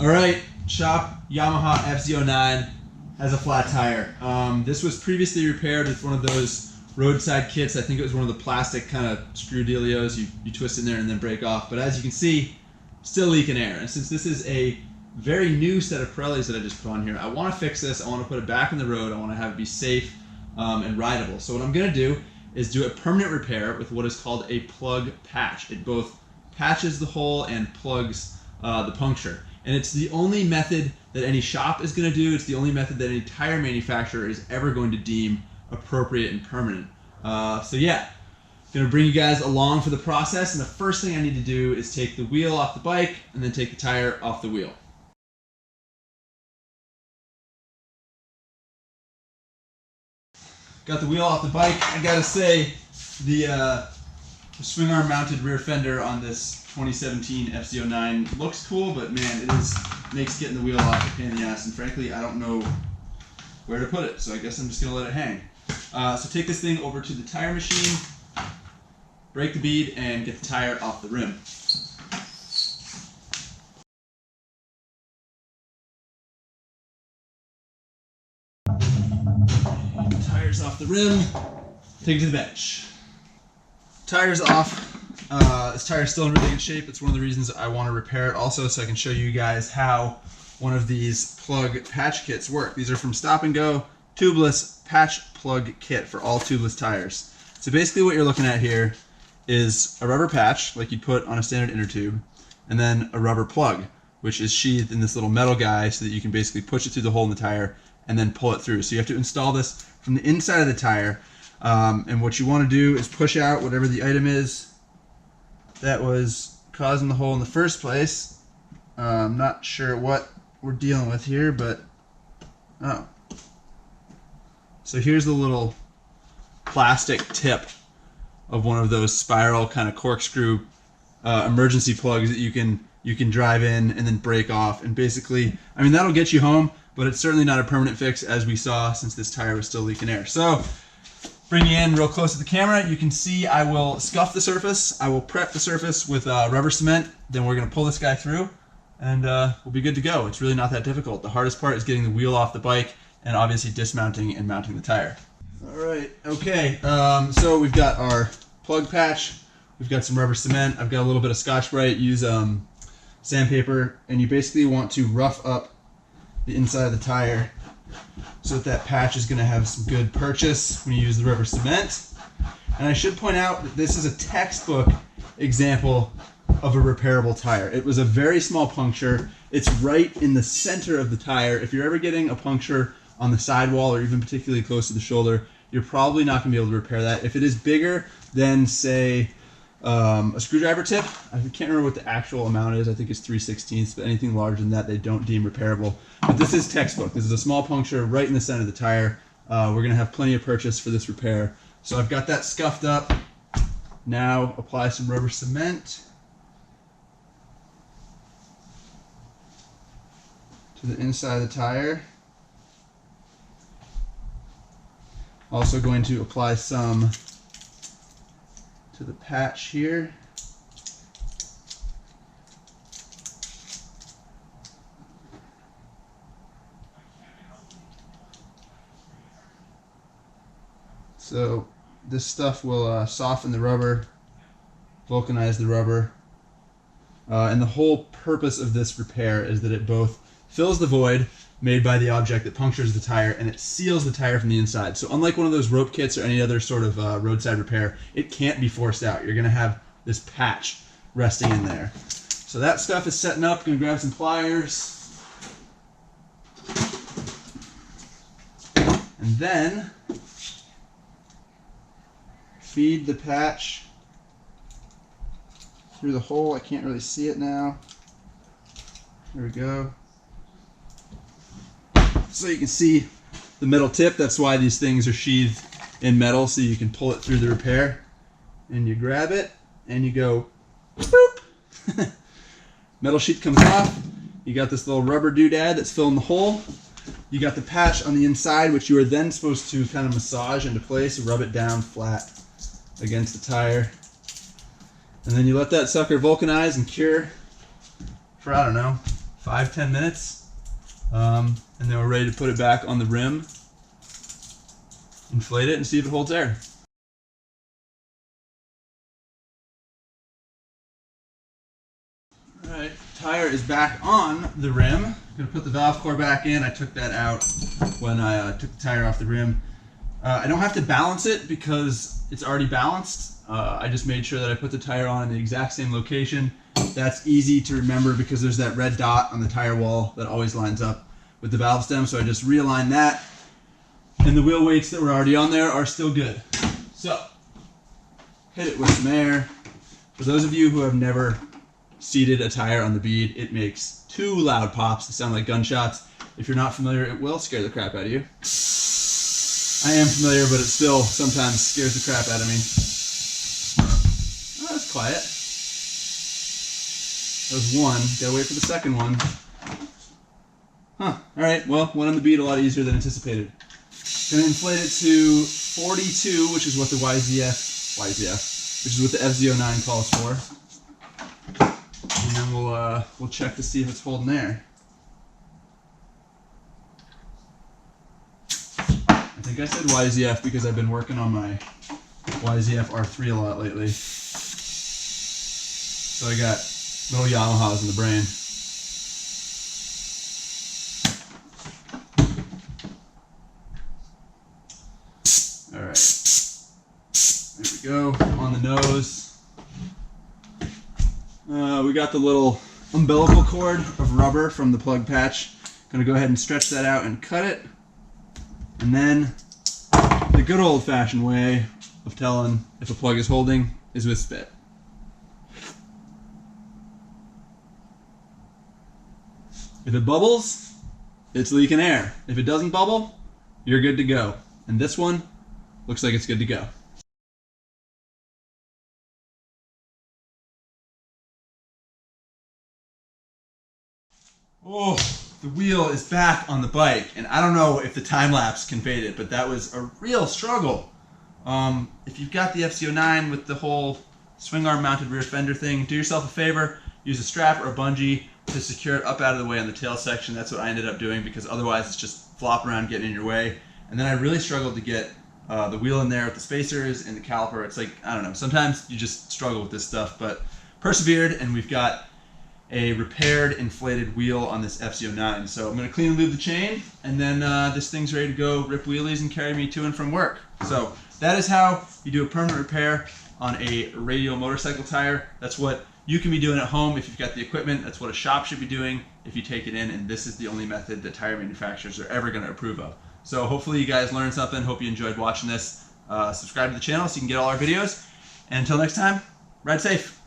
Alright, shop Yamaha FZ-09 has a flat tire. This was previously repaired with one of those roadside kits. I think it was one of the plastic kind of screw dealios you twist in there and then break off. But as you can see, still leaking air. And since this is a very new set of Pirellis that I just put on here, I want to fix this. I want to put it back on the road. I want to have it be safe and rideable. So what I'm going to do is do a permanent repair with what is called a plug patch. It both patches the hole and plugs the puncture. And it's the only method that any shop is going to do. It's the only method that any tire manufacturer is ever going to deem appropriate and permanent. So yeah, going to bring you guys along for the process. And the first thing I need to do is take the wheel off the bike and then take the tire off the wheel. Got the wheel off the bike. I gotta say, the swing arm mounted rear fender on this 2017 FZ-09 looks cool, but man, makes getting the wheel off a pain in the ass, and frankly, I don't know where to put it, so I guess I'm just gonna let it hang. So take this thing over to the tire machine, break the bead, and get the tire off the rim. Tires off the rim, take it to the bench. Tires off. This tire is still in really good shape. It's one of the reasons I want to repair it also, so I can show you guys how one of these plug patch kits work. These are from Stop and Go, tubeless patch plug kit for all tubeless tires. So basically what you're looking at here is a rubber patch like you'd put on a standard inner tube, and then a rubber plug, which is sheathed in this little metal guy so that you can basically push it through the hole in the tire and then pull it through. So you have to install this from the inside of the tire, and what you want to do is push out whatever the item is that was causing the hole in the first place. I'm not sure what we're dealing with here, but oh. So here's the little plastic tip of one of those spiral kind of corkscrew emergency plugs that you can drive in and then break off. And basically, I mean, that'll get you home, but it's certainly not a permanent fix, as we saw, since this tire was still leaking air. So bring you in real close to the camera. You can see I will scuff the surface. I will prep the surface with rubber cement. Then we're going to pull this guy through, and we'll be good to go. It's really not that difficult. The hardest part is getting the wheel off the bike and obviously dismounting and mounting the tire. All right, okay. So we've got our plug patch. We've got some rubber cement. I've got a little bit of Scotch-Brite. Use sandpaper, and you basically want to rough up the inside of the tire so that patch is going to have some good purchase when you use the rubber cement. And I should point out that this is a textbook example of a repairable tire. It was a very small puncture. It's right in the center of the tire. If you're ever getting a puncture on the sidewall or even particularly close to the shoulder, you're probably not going to be able to repair that. If it is bigger than, say, a screwdriver tip, I can't remember what the actual amount is. I think it's 3/16, but anything larger than that, they don't deem repairable. But this is textbook. This is a small puncture right in the center of the tire. We're going to have plenty of purchase for this repair. So I've got that scuffed up. Now apply some rubber cement to the inside of the tire. Also going to apply some to the patch here. So this stuff will soften the rubber, vulcanize the rubber, and the whole purpose of this repair is that it both fills the void made by the object that punctures the tire, and it seals the tire from the inside. So unlike one of those rope kits or any other sort of roadside repair, it can't be forced out. You're going to have this patch resting in there. So that stuff is setting up. Going to grab some pliers. And then feed the patch through the hole. I can't really see it now. There we go. So you can see the metal tip. That's why these things are sheathed in metal, so you can pull it through the repair. And you grab it and you go boop. Metal sheet comes off. You got this little rubber doodad that's filling the hole. You got the patch on the inside, which you are then supposed to kind of massage into place, rub it down flat against the tire. And then you let that sucker vulcanize and cure for, I don't know, 5-10 minutes, and then we're ready to put it back on the rim, inflate it, and see if it holds air. Alright, tire is back on the rim. I'm going to put the valve core back in. I took that out when I took the tire off the rim. I don't have to balance it because it's already balanced. I just made sure that I put the tire on in the exact same location. That's easy to remember because there's that red dot on the tire wall that always lines up with the valve stem. So I just realigned that, and the wheel weights that were already on there are still good. So, hit it with some air. For those of you who have never seated a tire on the bead, it makes 2 loud pops that sound like gunshots. If you're not familiar, it will scare the crap out of you. I am familiar, but it still sometimes scares the crap out of me. Oh, that's quiet. That was one. Gotta wait for the second one. Huh. Alright, well, one on the bead a lot easier than anticipated. Gonna inflate it to 42, which is what the which is what the FZ-09 calls for. And then we'll check to see if it's holding air. I think I said YZF because I've been working on my YZF R3 a lot lately. So I got little Yamahas in the brain. Alright. There we go. On the nose. We got the little umbilical cord of rubber from the plug patch. Gonna go ahead and stretch that out and cut it. And then the good old-fashioned way of telling if a plug is holding is with spit. If it bubbles, it's leaking air. If it doesn't bubble, you're good to go. And this one looks like it's good to go. Oh, the wheel is back on the bike, and I don't know if the time-lapse conveyed it, but that was a real struggle. If you've got the FZ-09 with the whole swing arm mounted rear fender thing, do yourself a favor, use a strap or a bungee to secure it up out of the way on the tail section. That's what I ended up doing because otherwise it's just flopping around getting in your way. And then I really struggled to get the wheel in there with the spacers and the caliper. It's like, I don't know, sometimes you just struggle with this stuff, but persevered, and we've got a repaired inflated wheel on this FZ-09. So I'm going to clean and lube the chain, and then this thing's ready to go rip wheelies and carry me to and from work. So that is how you do a permanent repair on a radial motorcycle tire. That's what you can be doing at home if you've got the equipment. That's what a shop should be doing if you take it in, and this is the only method that tire manufacturers are ever going to approve of. So hopefully you guys learned something. Hope you enjoyed watching this. Subscribe to the channel so you can get all our videos. And until next time, ride safe.